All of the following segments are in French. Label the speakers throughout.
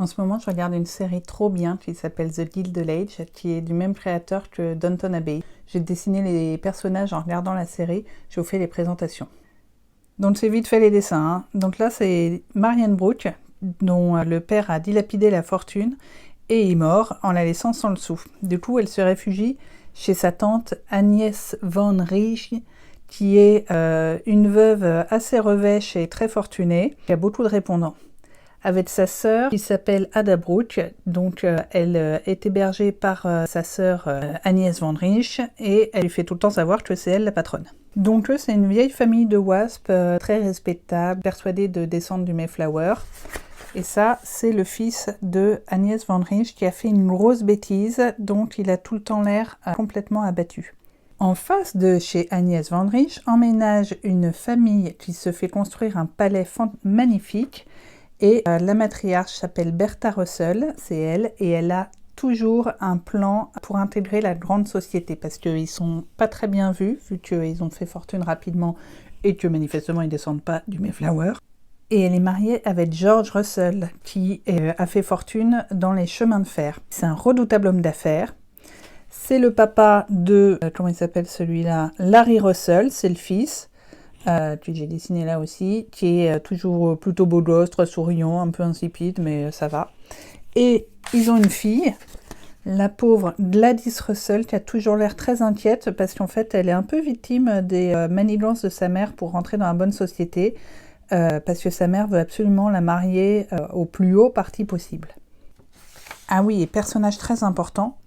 Speaker 1: En ce moment, je regarde une série trop bien qui s'appelle The Gilded Age, qui est du même créateur que Downton Abbey. J'ai dessiné les personnages en regardant la série, je vous fais les présentations. Donc c'est vite fait les dessins, hein. Donc là, c'est Marianne Brooke, dont le père a dilapidé la fortune et est mort en la laissant sans le sou. Du coup, elle se réfugie chez sa tante Agnès Van Riesch, qui est une veuve assez revêche et très fortunée, qui a beaucoup de répondants. Avec sa sœur qui s'appelle Ada Brooke, donc elle est hébergée par sa sœur Agnès Van Riesch et elle lui fait tout le temps savoir que c'est elle la patronne. Donc eux, c'est une vieille famille de wasps très respectable, persuadée de descendre du Mayflower. Et ça, c'est le fils de Agnès Van Riesch qui a fait une grosse bêtise, donc il a tout le temps l'air complètement abattu. En face de chez Agnès Van Riesch, emménage une famille qui se fait construire un palais magnifique. Et la matriarche s'appelle Bertha Russell, c'est elle, et elle a toujours un plan pour intégrer la grande société, parce qu'ils sont pas très bien vus, vu qu'ils ont fait fortune rapidement, et que manifestement ils descendent pas du Mayflower. Et elle est mariée avec George Russell, qui a fait fortune dans les chemins de fer. C'est un redoutable homme d'affaires. C'est le papa de, comment il s'appelle celui-là, Larry Russell, c'est le fils. Que j'ai dessiné là aussi, qui est toujours plutôt beau gosse, très souriant, un peu insipide, mais ça va. Et ils ont une fille, la pauvre Gladys Russell, qui a toujours l'air très inquiète, parce qu'en fait, elle est un peu victime des manigances de sa mère pour rentrer dans la bonne société, parce que sa mère veut absolument la marier au plus haut parti possible. Ah oui, et personnage très important,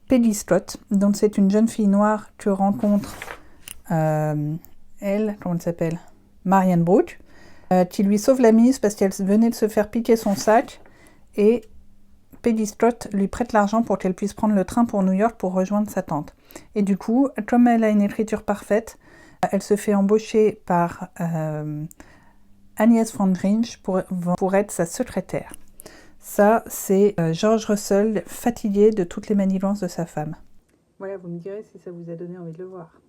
Speaker 1: Peggy Scott, donc c'est une jeune fille noire que rencontre... elle, comment elle s'appelle, Marianne Brooke, qui lui sauve la mise parce qu'elle venait de se faire piquer son sac et Peggy Scott lui prête l'argent pour qu'elle puisse prendre le train pour New York pour rejoindre sa tante. Et du coup, comme elle a une écriture parfaite, elle se fait embaucher par Agnès Van Riesch pour être sa secrétaire. Ça, c'est George Russell fatigué de toutes les manigances de sa femme. Voilà, vous me direz si ça vous a donné envie de le voir.